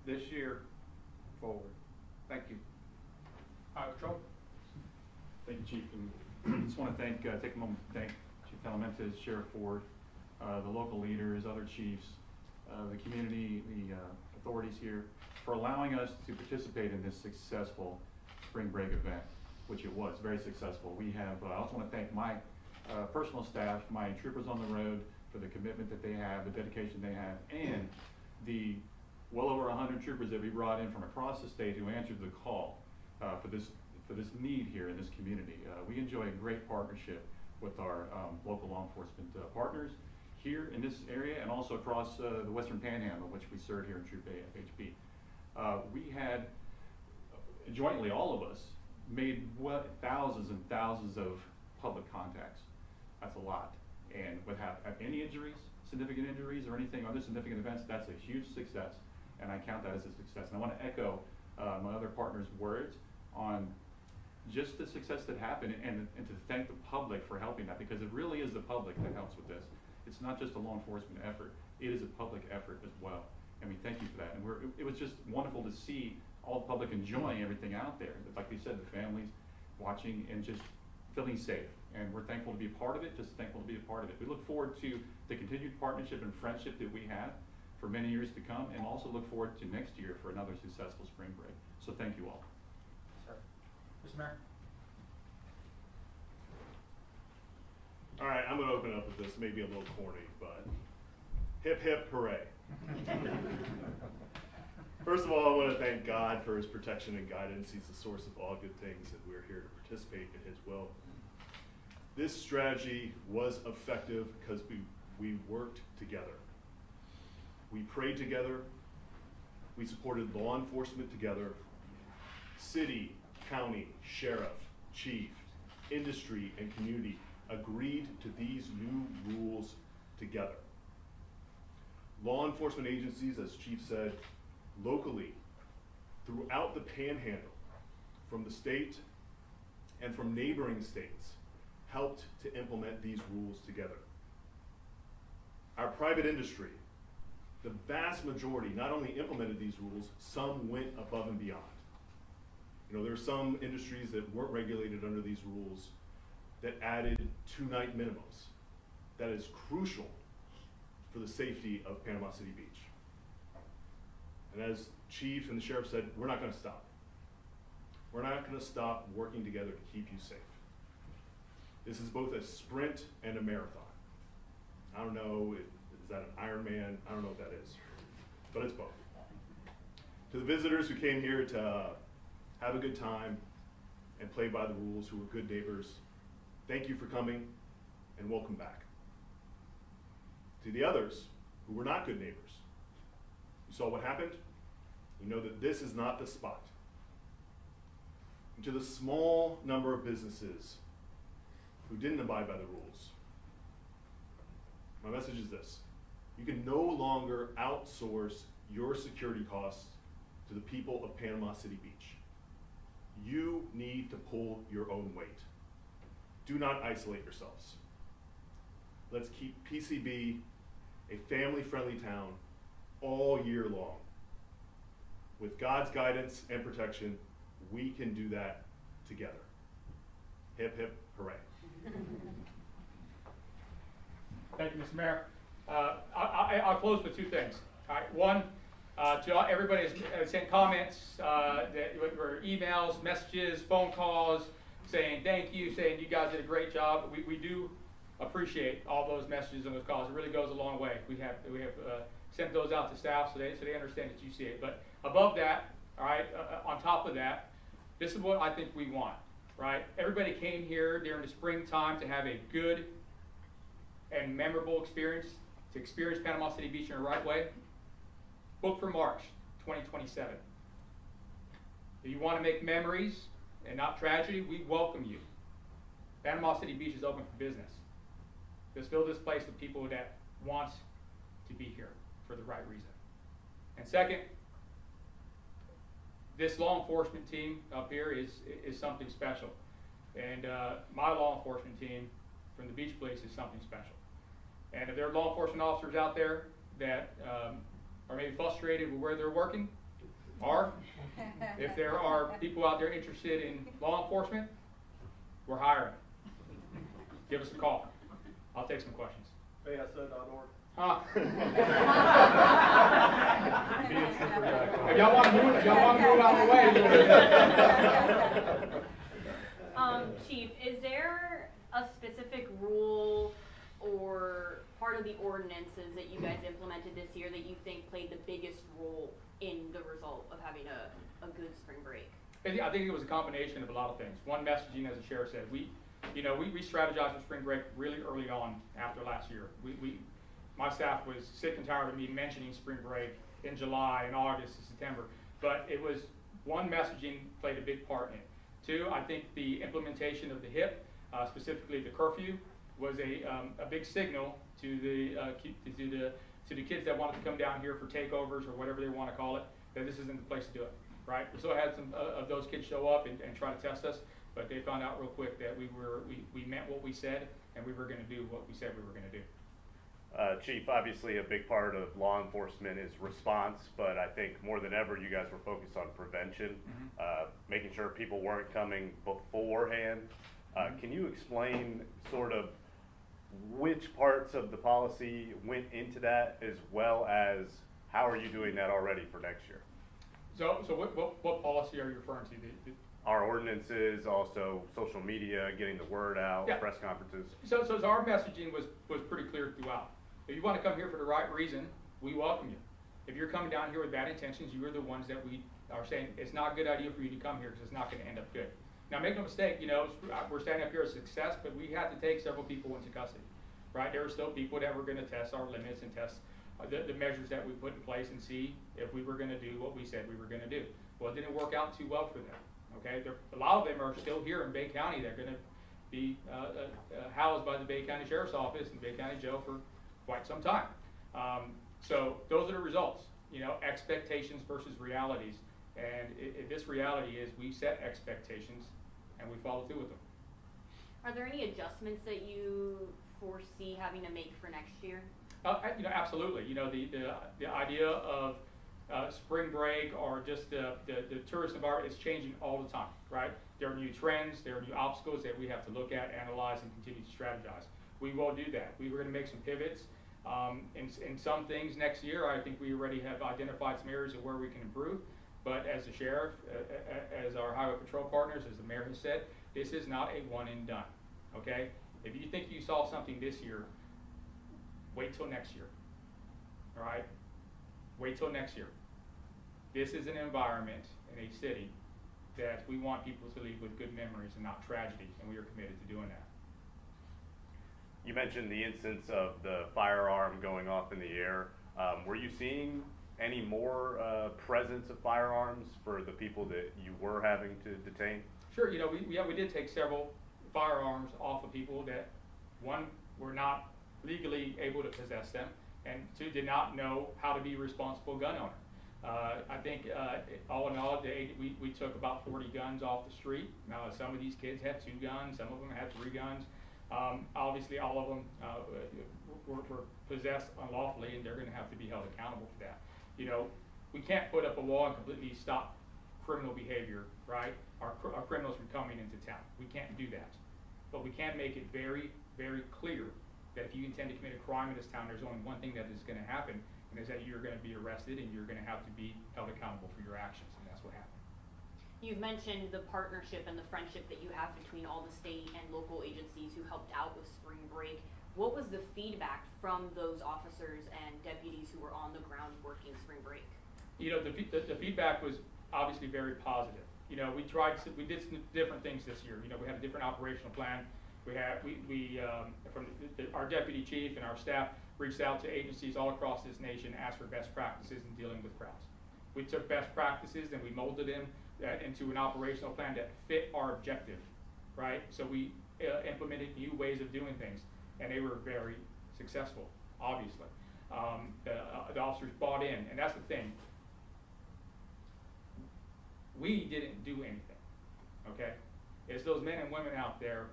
this year forward. Thank you. Joe? Thank you, Chief. And just want to take a moment to thank Chief Talamantes, Sheriff Ford, the local leaders, other chiefs, the community, the authorities here for allowing us to participate in this successful spring break event, which it was very successful. We have, I also want to thank my personal staff, my troopers on the road for the commitment that they have, the dedication they have, and the well over 100 troopers that we brought in from across the state who answered the call for this need here in this community. We enjoy a great partnership with our local law enforcement partners here in this area and also across the Western Panhandle, which we serve here in Troop AFHP. We had jointly, all of us, made thousands and thousands of public contacts. That's a lot. And without any injuries, significant injuries or anything, other significant events, that's a huge success. And I count that as a success. And I want to echo my other partner's words on just the success that happened and to thank the public for helping that, because it really is the public that helps with this. It's not just a law enforcement effort, it is a public effort as well. And we thank you for that. And it was just wonderful to see all the public enjoying everything out there. Like we said, the families watching and just feeling safe. And we're thankful to be a part of it, just thankful to be a part of it. We look forward to the continued partnership and friendship that we have for many years to come, and also look forward to next year for another successful spring break. So thank you all. Sir. Mr. Mayor? All right, I'm going to open up with this, maybe a little corny, but hip hip hooray. First of all, I want to thank God for his protection and guidance. He's the source of all good things, and we're here to participate in his will. This strategy was effective because we worked together. We prayed together. We supported law enforcement together. City, county, sheriff, chief, industry, and community agreed to these new rules together. Law enforcement agencies, as Chief said, locally, throughout the Panhandle, from the state and from neighboring states, helped to implement these rules together. Our private industry, the vast majority, not only implemented these rules, some went above and beyond. You know, there are some industries that weren't regulated under these rules that added 2-night minimums. That is crucial for the safety of Panama City Beach. And as Chief and the Sheriff said, we're not going to stop. We're not going to stop working together to keep you safe. This is both a sprint and a marathon. I don't know, is that an Ironman? I don't know what that is, but it's both. To the visitors who came here to have a good time and play by the rules, who were good neighbors, thank you for coming and welcome back. To the others who were not good neighbors, you saw what happened, you know that this is not the spot. And to the small number of businesses who didn't abide by the rules, my message is this: you can no longer outsource your security costs to the people of Panama City Beach. You need to pull your own weight. Do not isolate yourselves. Let's keep PCB a family-friendly town all year long. With God's guidance and protection, we can do that together. Hip, hip, hooray. Thank you, Mr. Mayor. I'll close with two things. All right, one, to everybody has sent comments, that were emails, messages, phone calls, saying thank you, saying you guys did a great job. We do appreciate all those messages and those calls. It really goes a long way. We have sent those out to staff so they understand that you see it. But above that, all right, on top of that, this is what I think we want, right? Everybody came here during the springtime to have a good and memorable experience, to experience Panama City Beach in the right way. Book for March 2027. If you want to make memories and not tragedy, we welcome you. Panama City Beach is open for business. Let's fill this place with people that want to be here for the right reason. And second, this law enforcement team up here is something special. And my law enforcement team from the Beach Police is something special. And if there are law enforcement officers out there that are maybe frustrated with where they're working, Or if there are people out there interested in law enforcement, we're hiring. Give us a call. I'll take some questions. ASO.org. Huh? Be a trooper.com. If y'all want to move out of the way a little bit. Chief, is there a specific rule or part of the ordinances that you guys implemented this year that you think played the biggest role in the result of having a good spring break? I think it was a combination of a lot of things. One, messaging, as the sheriff said. We strategized for spring break really early on after last year. My staff was sick and tired of me mentioning spring break in July and August and September. But it was, one, messaging played a big part in it. Two, I think the implementation of the HIP, specifically the curfew, was a big signal to the kids that wanted to come down here for takeovers or whatever they want to call it, that this isn't the place to do it, right? We still had some of those kids show up and try to test us, but they found out real quick that we meant what we said and we were going to do what we said we were going to do. Chief, obviously a big part of law enforcement is response, but I think more than ever you guys were focused on prevention, making sure people weren't coming beforehand. Can you explain sort of which parts of the policy went into that, as well as how are you doing that already for next year? So what policy are you referring to? Our ordinances, also social media, getting the word out, Yeah. press conferences. So our messaging was pretty clear throughout. If you want to come here for the right reason, we welcome you. If you're coming down here with bad intentions, you are the ones that we are saying it's not a good idea for you to come here because it's not going to end up good. Now, make no mistake, we're standing up here as success, but we had to take several people into custody, right? There were still people that were going to test our limits and test the measures that we put in place and see if we were going to do what we said we were going to do. Well, it didn't work out too well for them, okay? A lot of them are still here in Bay County. They're going to be housed by the Bay County Sheriff's Office and Bay County Jail for quite some time. So those are the results, expectations versus realities. And this reality is we set expectations and we follow through with them. Are there any adjustments that you foresee having to make for next year? Absolutely. The idea of spring break or just the tourist environment is changing all the time, right? There are new trends, there are new obstacles that we have to look at, analyze, and continue to strategize. We will do that. We were going to make some pivots. In some things next year, I think we already have identified some areas of where we can improve. But as the sheriff, as our highway patrol partners, as the mayor has said, this is not a one and done, okay? If you think you saw something this year, wait till next year, all right? Wait till next year. This is an environment in a city that we want people to leave with good memories and not tragedy, and we are committed to doing that. You mentioned the instance of the firearm going off in the air. Were you seeing any more presence of firearms for the people that you were having to detain? Sure, we did take several firearms off of people that, one, were not legally able to possess them, and two, did not know how to be a responsible gun owner. I think all in all, we took about 40 guns off the street. Now, some of these kids had 2 guns, some of them had 3 guns. Obviously, all of them were possessed unlawfully, and they're going to have to be held accountable for that. We can't put up a wall and completely stop criminal behavior, right? Our criminals from coming into town. We can't do that. But we can make it very, very clear that if you intend to commit a crime in this town, there's only one thing that is going to happen, and is that you're going to be arrested and you're going to have to be held accountable for your actions, and that's what happened. You've mentioned the partnership and the friendship that you have between all the state and local agencies who helped out with spring break. What was the feedback from those officers and deputies who were on the ground working spring break? The feedback was obviously very positive. We did some different things this year. We had a different operational plan. Our deputy chief and our staff reached out to agencies all across this nation, asked for best practices in dealing with crowds. We took best practices and we molded them into an operational plan that fit our objective, right? So we implemented new ways of doing things, and they were very successful, obviously. The officers bought in, and that's the thing. We didn't do anything, okay? It's those men and women out there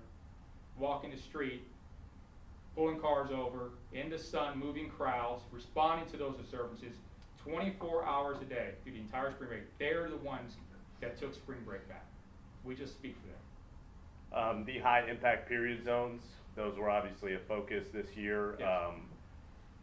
walking the street, pulling cars over, in the sun, moving crowds, responding to those disturbances 24 hours a day through the entire spring break. They're the ones that took spring break back. We just speak for them. The high impact period zones, those were obviously a focus this year. Yes.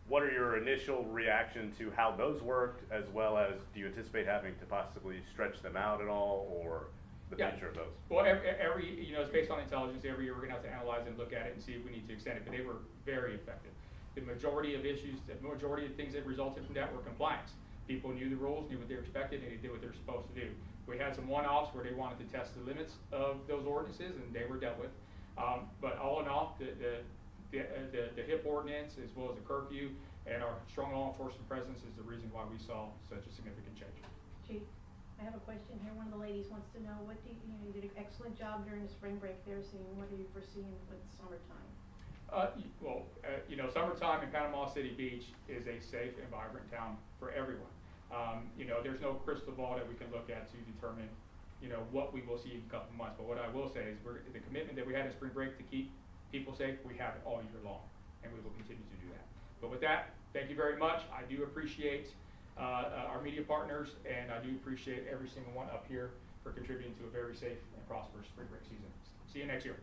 What are your initial reaction to how those worked, as well as do you anticipate having to possibly stretch them out at all, or the Yeah. future of those? Well, every it's based on intelligence. Every year we're gonna have to analyze and look at it and see if we need to extend it, but they were very effective. The majority of issues, the majority of things that resulted from that were compliance. People knew the rules, knew what they were expected, and they did what they're supposed to do. We had some one-offs where they wanted to test the limits of those ordinances, and they were dealt with. But all in all, the HIP ordinance, as well as the curfew, and our strong law enforcement presence is the reason why we saw such a significant change. Chief, I have a question here. One of the ladies wants to know, what do you did an excellent job during the spring break there, seeing what are you foreseeing with summertime? Summertime in Panama City Beach is a safe and vibrant town for everyone. There's no crystal ball that we can look at to determine, what we will see in a couple months. But what I will say is the commitment that we had in spring break to keep people safe, we have it all year long, and we will continue to do that. But with that, thank you very much. I do appreciate our media partners, and I do appreciate every single one up here for contributing to a very safe and prosperous spring break season. See you next year.